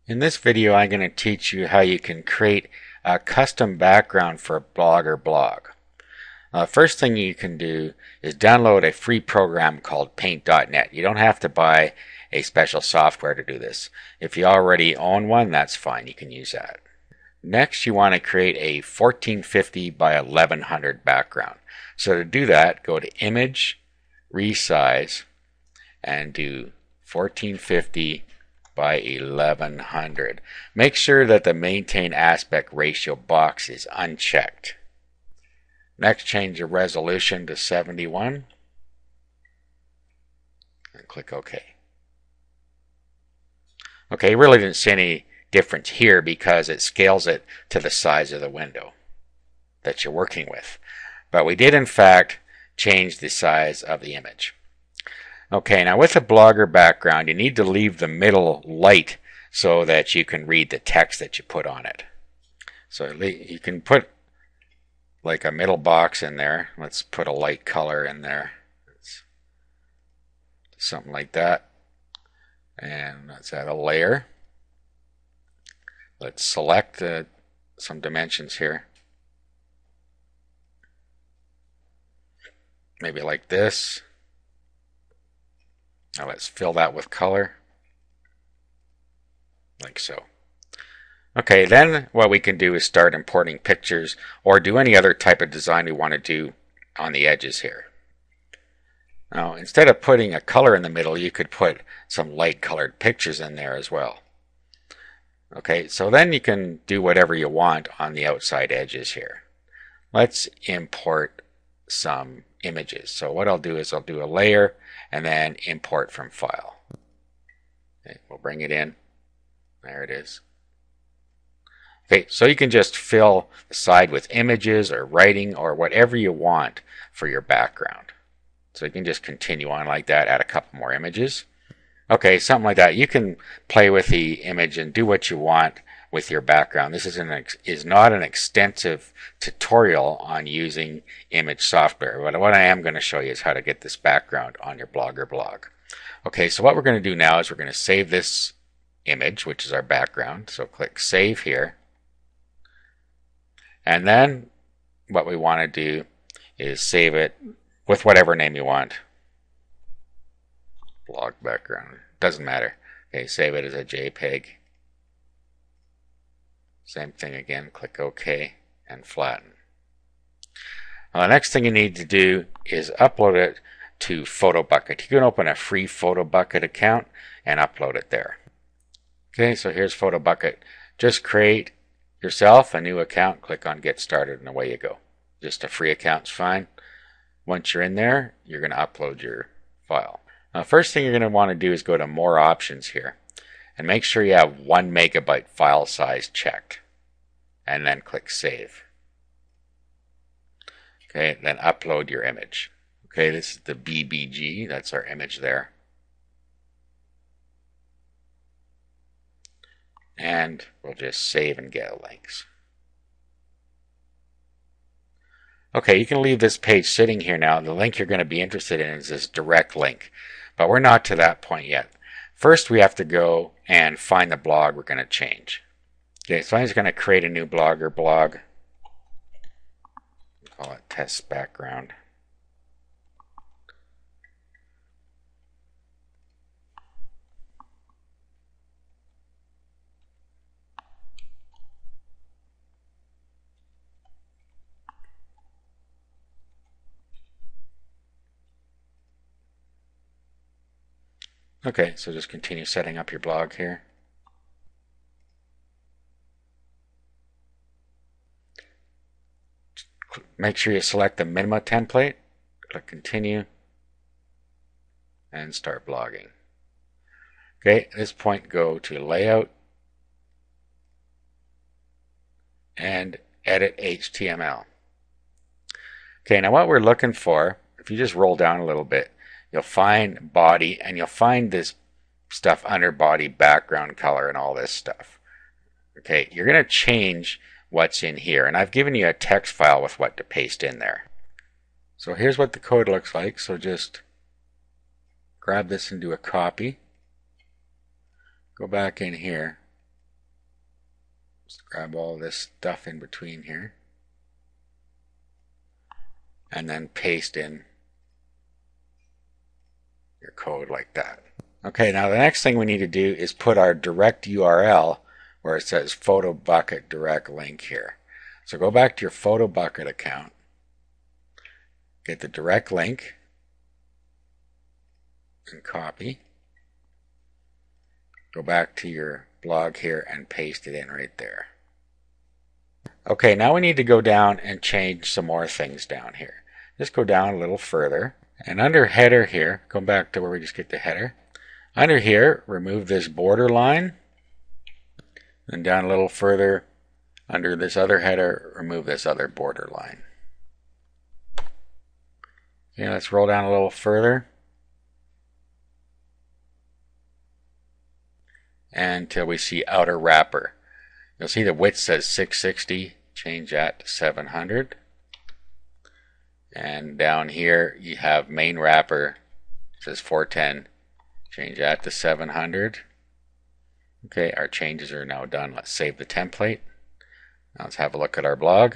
In this video, I'm going to teach you how you can create a custom background for a Blogger blog. First thing you can do is download a free program called Paint.net. You don't have to buy a special software to do this. If you already own one, that's fine. You can use that. Next, you want to create a 1450 by 1100 background. So to do that, go to Image, Resize, and do 1450 by 1100. Make sure that the maintain aspect ratio box is unchecked. Next, change the resolution to 71 and click OK. Okay, you really didn't see any difference here because it scales it to the size of the window that you're working with. But we did in fact change the size of the image. Okay, now with a Blogger background, you need to leave the middle light so that you can read the text that you put on it. So you can put like a middle box in there. Let's put a light color in there. Something like that. And let's add a layer. Let's select some dimensions here. Maybe like this. Now let's fill that with color, like so. Okay, then what we can do is start importing pictures or do any other type of design we want to do on the edges here. Now, instead of putting a color in the middle, you could put some light colored pictures in there as well. Okay, so then you can do whatever you want on the outside edges here. Let's import some images. So what I'll do is I'll do a layer and then import from file. Okay, we'll bring it in. There it is. Okay, so you can just fill the side with images or writing or whatever you want for your background. So you can just continue on like that, add a couple more images. Okay, something like that. You can play with the image and do what you want with your background. This is not an extensive tutorial on using image software, but what I am going to show you is how to get this background on your Blogger blog. Okay, so what we're going to do now is we're going to save this image, which is our background. So click Save here. And then what we want to do is save it with whatever name you want. Blog background, doesn't matter. Okay, save it as a JPEG. Same thing again, click OK and flatten. Now the next thing you need to do is upload it to PhotoBucket. You can open a free PhotoBucket account and upload it there. Okay, so here's PhotoBucket. Just create yourself a new account, click on Get Started, and away you go. Just a free account's fine. Once you're in there, you're going to upload your file. Now, first thing you're going to want to do is go to More Options here and make sure you have 1 megabyte file size checked, and then click Save. Okay, then upload your image. Okay, this is the BBG, that's our image there. And we'll just save and get links. Okay, you can leave this page sitting here now. The link you're going to be interested in is this direct link, but we're not to that point yet. First, we have to go and find the blog we're going to change. Okay, so I'm just going to create a new Blogger blog. Call it Test Background. Okay, so just continue setting up your blog here. Make sure you select the Minima template, click Continue, and start blogging. Okay, at this point go to Layout and Edit HTML. Okay, now what we're looking for, if you just roll down a little bit, you'll find body, and you'll find this stuff under body, background color, and all this stuff. Okay, you're going to change what's in here, and I've given you a text file with what to paste in there. So here's what the code looks like. So just grab this and do a copy. Go back in here Just grab all this stuff in between here and then paste in your code like that. Okay, now the next thing we need to do is put our direct URL where it says PhotoBucket direct link here. So go back to your PhotoBucket account, get the direct link, and copy. Go back to your blog here and paste it in right there. Okay, now we need to go down and change some more things down here. Just go down a little further, and under header here, go back to where we just get the header. Under here, remove this border line, and down a little further, under this other header, remove this other border line. Okay, let's roll down a little further until we see outer wrapper. You'll see the width says 660, change that to 700. And down here you have main wrapper, it says 410, change that to 700. Okay, our changes are now done. Let's save the template. Now let's have a look at our blog.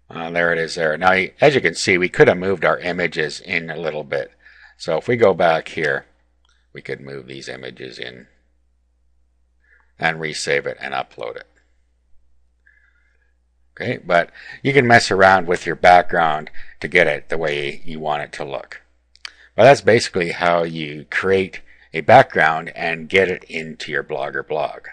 There it is there. Now, as you can see, we could have moved our images in a little bit. So if we go back here, we could move these images in and resave it and upload it. Okay, but you can mess around with your background to get it the way you want it to look. But that's basically how you create a background and get it into your Blogger blog.